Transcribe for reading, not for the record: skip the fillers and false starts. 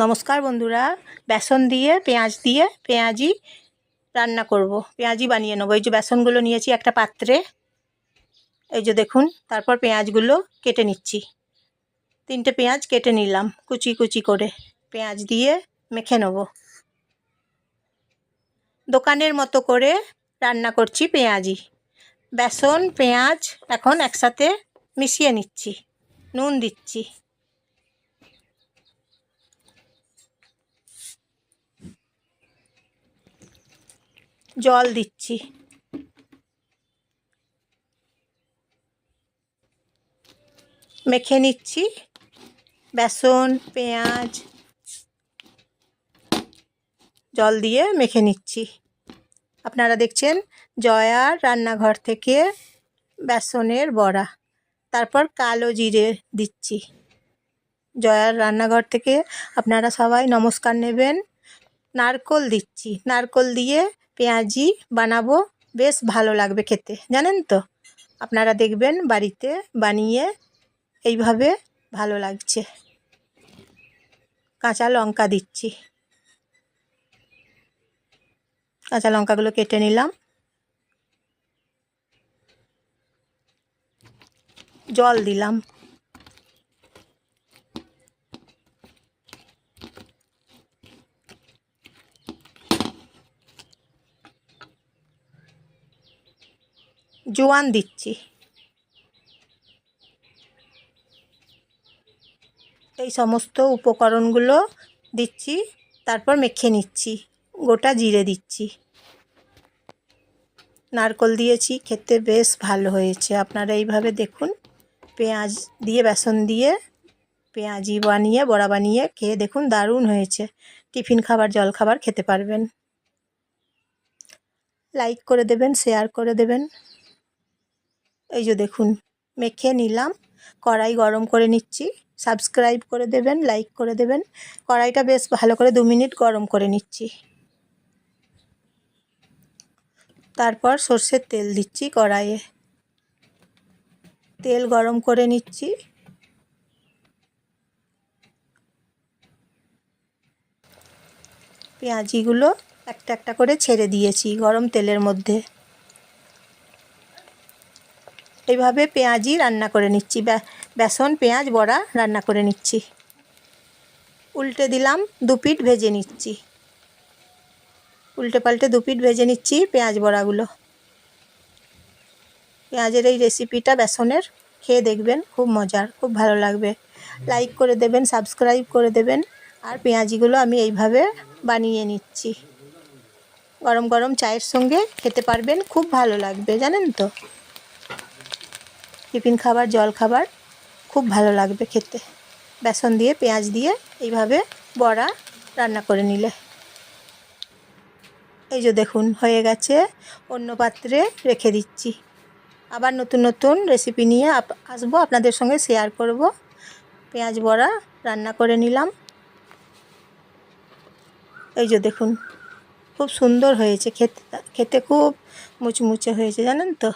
নমস্কার বন্ধুরা, বেসন দিয়ে পেঁয়াজ দিয়ে পেঁয়াজি রান্না করব। পেঁয়াজি বানিয়ে নেবো। এই যে বেসনগুলো নিয়েছি একটা পাত্রে, এই যে দেখুন। তারপর পেঁয়াজগুলো কেটে নিচ্ছি। 3টে পেঁয়াজ কেটে নিলাম কুচি কুচি করে। পেঁয়াজ দিয়ে মেখে নেব। দোকানের মতো করে রান্না করছি পেঁয়াজি। বেসন পেঁয়াজ এখন একসাথে মিশিয়ে নিচ্ছি। নুন দিচ্ছি, জল দিচ্ছি, মেখে নিচ্ছি। বেসন পেঁয়াজ জল দিয়ে মেখে নিচ্ছি। আপনারা দেখছেন জয়ার রান্নাঘর থেকে বেসনের বড়া। তারপর কালো জিরে দিচ্ছি। জয়ার রান্নাঘর থেকে আপনারা সবাই নমস্কার নেবেন। নারকোল দিচ্ছি। নারকোল দিয়ে পেঁয়াজি বানাবো, বেশ ভালো লাগবে খেতে, জানেন তো। আপনারা দেখবেন বাড়িতে বানিয়ে, এইভাবে ভালো লাগছে। কাঁচা লঙ্কা দিচ্ছি। কাঁচা লঙ্কাগুলো কেটে নিলাম। জল দিলাম। জোয়ান দিচ্ছি। এই সমস্ত উপকরণগুলো দিচ্ছি। তারপর মেখে নিচ্ছি। গোটা জিরে দিচ্ছি। নারকোল দিয়েছি, খেতে বেশ ভালো হয়েছে। আপনারা এইভাবে দেখুন, পেঁয়াজ দিয়ে বেসন দিয়ে পেঁয়াজি বানিয়ে বড়া বানিয়ে খেয়ে দেখুন, দারুণ হয়েছে। টিফিন খাবার জল খাবার খেতে পারবেন। লাইক করে দেবেন, শেয়ার করে দেবেন। এই যে দেখুন, মেখে নিলাম। কড়াই গরম করে নিচ্ছি। সাবস্ক্রাইব করে দেবেন, লাইক করে দেবেন। কড়াইটা বেশ ভালো করে 2 মিনিট গরম করে নিচ্ছি। তারপর সর্ষের তেল দিচ্ছি কড়াইয়ে। তেল গরম করে নিচ্ছি। পেঁয়াজিগুলো একটা একটা করে ছেড়ে দিয়েছি গরম তেলের মধ্যে। এইভাবে পেঁয়াজি রান্না করে নিচ্ছি। বেসন পেঁয়াজ বড়া রান্না করে নিচ্ছি। উল্টে দিলাম, 2 পিঠ ভেজে নিচ্ছি। উল্টে পাল্টে 2 পিঠ ভেজে নিচ্ছি পেঁয়াজ বড়াগুলো। পেঁয়াজের এই রেসিপিটা বেসনের খেয়ে দেখবেন, খুব মজার, খুব ভালো লাগবে। লাইক করে দেবেন, সাবস্ক্রাইব করে দেবেন। আর পেঁয়াজিগুলো আমি এইভাবে বানিয়ে নিচ্ছি। গরম গরম চায়ের সঙ্গে খেতে পারবেন, খুব ভালো লাগবে, জানেন তো। টিফিন খাবার জল খাবার খুব ভালো লাগবে খেতে। বেসন দিয়ে পেঁয়াজ দিয়ে এইভাবে বড়া রান্না করে নিলে। এই যে দেখুন, হয়ে গেছে। অন্য পাত্রে রেখে দিচ্ছি। আবার নতুন নতুন রেসিপি নিয়ে আসবো, আপনাদের সঙ্গে শেয়ার করব। পেঁয়াজ বড়া রান্না করে নিলাম। এই যে দেখুন, খুব সুন্দর হয়েছে খেতে। খেতে খুব মুচমুচে হয়েছে, জানেন তো।